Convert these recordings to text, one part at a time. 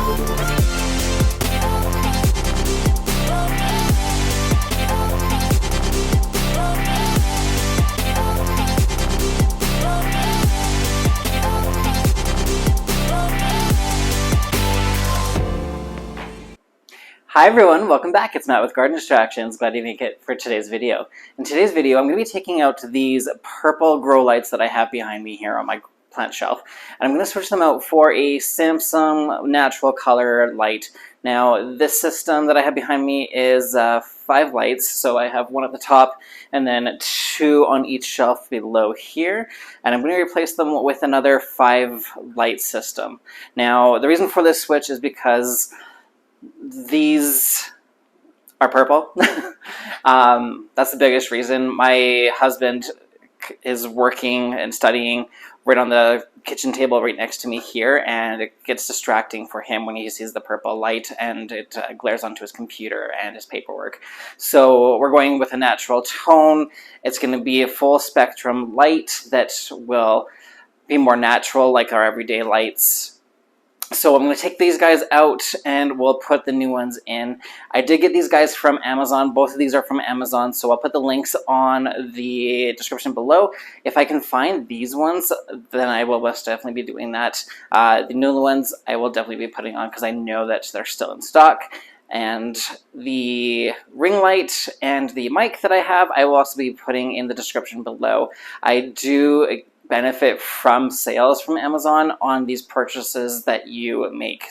Hi everyone, welcome back. It's Matt with Garden Distractions. Glad you make it for today's video. In today's video, I'm going to be taking out these purple grow lights that I have behind me here on my plant shelf. And I'm going to switch them out for a Samsung natural color light. Now, this system that I have behind me is 5 lights. So I have one at the top and then 2 on each shelf below here. And I'm going to replace them with another 5 light system. Now, the reason for this switch is because these are purple. That's the biggest reason. My husband is working and studying right on the kitchen table right next to me here, and it gets distracting for him when he sees the purple light and it glares onto his computer and his paperwork. So we're going with a natural tone. It's going to be a full spectrum light that will be more natural like our everyday lights. So I'm going to take these guys out and we'll put the new ones in. I did get these guys from Amazon. Both of these are from Amazon, so I'll put the links on the description below. If I can find these ones, then I will most definitely be doing that. The new ones I will definitely be putting on because I know that they're still in stock. And the ring light and the mic that I have, I will also be putting in the description below. I do benefit from sales from Amazon on these purchases that you make.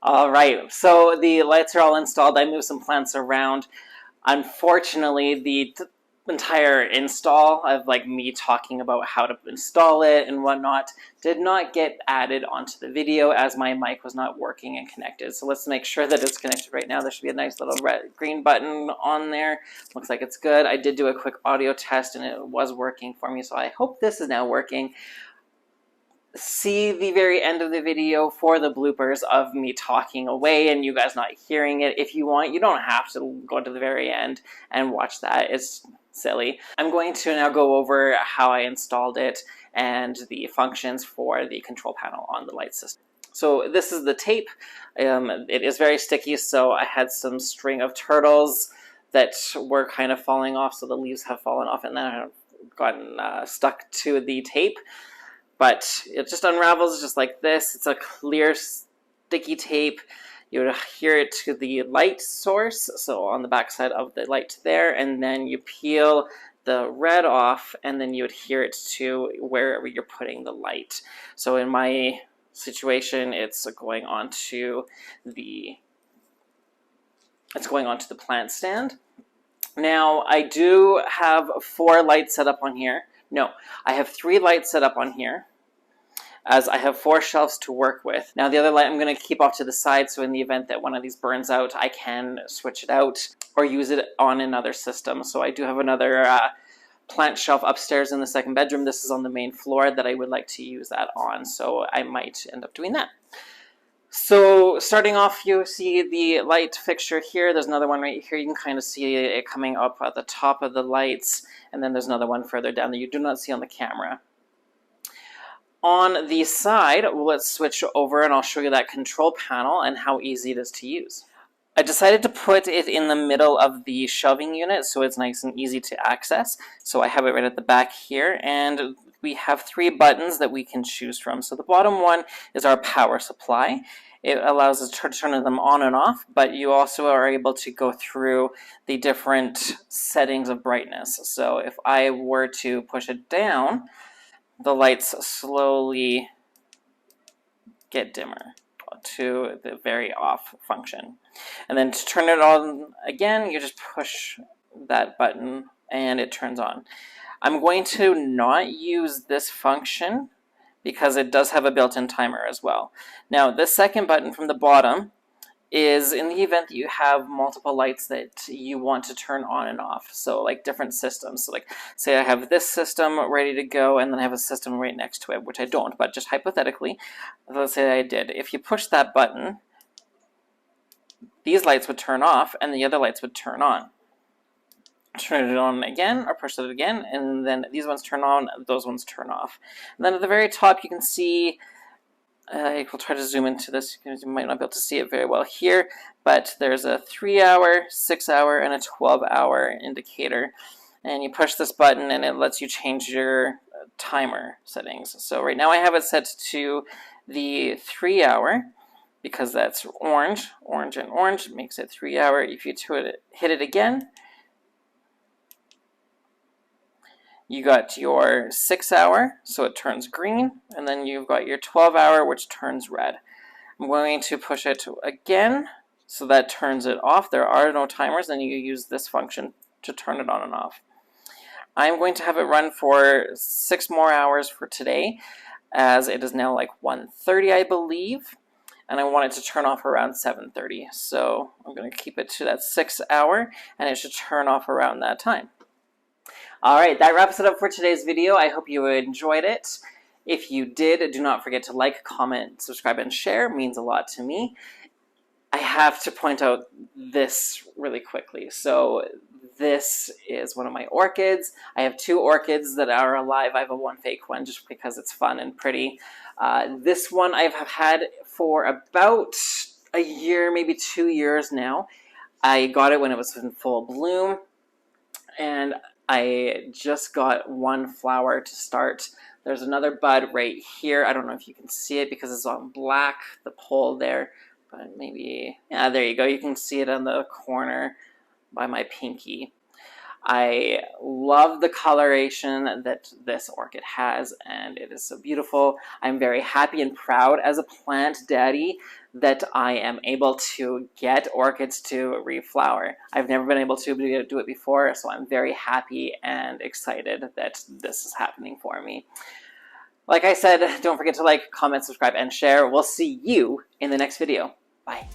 All right, so the lights are all installed. I moved some plants around. Unfortunately, the entire install of like me talking about how to install it and whatnot did not get added onto the video as my mic was not working and connected. So let's make sure that it's connected right now. There should be a nice little green button on there. Looks like it's good. I did do a quick audio test and it was working for me, so I hope this is now working. See the very end of the video for the bloopers of me talking away and you guys not hearing it. If you want, you don't have to go to the very end and watch that. It's silly. I'm going to now go over how I installed it and the functions for the control panel on the light system. So this is the tape. It is very sticky, so I had some string of turtles that were kind of falling off, so the leaves have fallen off and then I've gotten stuck to the tape. But it just unravels just like this. It's a clear, sticky tape. You would adhere it to the light source, so on the back side of the light there, and then you peel the red off, and then you adhere it to wherever you're putting the light. So in my situation, it's going onto the plant stand. Now, I do have 4 lights set up on here. No, I have 3 lights set up on here, as I have 4 shelves to work with. Now the other light I'm going to keep off to the side, so in the event that one of these burns out, I can switch it out or use it on another system. So I do have another plant shelf upstairs in the second bedroom. This is on the main floor that I would like to use that on, so I might end up doing that. So starting off, you see the light fixture here. There's another one right here. You can kind of see it coming up at the top of the lights, and then there's another one further down that you do not see on the camera. On the side, let's switch over and I'll show you that control panel and how easy it is to use. I decided to put it in the middle of the shelving unit so it's nice and easy to access. So I have it right at the back here, and we have 3 buttons that we can choose from. So the bottom one is our power supply. It allows us to turn them on and off, but you also are able to go through the different settings of brightness. So if I were to push it down, the lights slowly get dimmer to the very off function. And then to turn it on again, you just push that button and it turns on. I'm going to not use this function because it does have a built-in timer as well. Now, the second button from the bottom is in the event that you have multiple lights that you want to turn on and off. So like different systems. So like say I have this system ready to go and then I have a system right next to it, which I don't, but just hypothetically, let's say I did. If you push that button, these lights would turn off and the other lights would turn on. Turn it on again or push it again, and then these ones turn on, those ones turn off. And then at the very top you can see, I will try to zoom into this because you might not be able to see it very well here, but there's a 3-hour, 6-hour, and a 12-hour indicator. And you push this button and it lets you change your timer settings. So right now I have it set to the 3-hour because that's orange. Orange and orange makes it 3-hour. If you hit it again, you got your 6-hour, so it turns green, and then you've got your 12-hour, which turns red. I'm going to push it again, so that turns it off. There are no timers, and you use this function to turn it on and off. I'm going to have it run for 6 more hours for today, as it is now like 1:30, I believe, and I want it to turn off around 7:30. So I'm going to keep it to that 6-hour, and it should turn off around that time. Alright, that wraps it up for today's video. I hope you enjoyed it. If you did, do not forget to like, comment, subscribe, and share. It means a lot to me. I have to point out this really quickly. So this is one of my orchids. I have 2 orchids that are alive. I have one fake one just because it's fun and pretty. This one I've had for about a year, maybe 2 years now. I got it when it was in full bloom, and I just got 1 flower to start. There's another bud right here. I don't know if you can see it because it's on black, the pole there, but maybe, yeah, there you go. You can see it on the corner by my pinky. I love the coloration that this orchid has, and it is so beautiful. I'm very happy and proud as a plant daddy that I am able to get orchids to reflower. I've never been able to do it before, so I'm very happy and excited that this is happening for me. Like I said, don't forget to like, comment, subscribe, and share. We'll see you in the next video. Bye.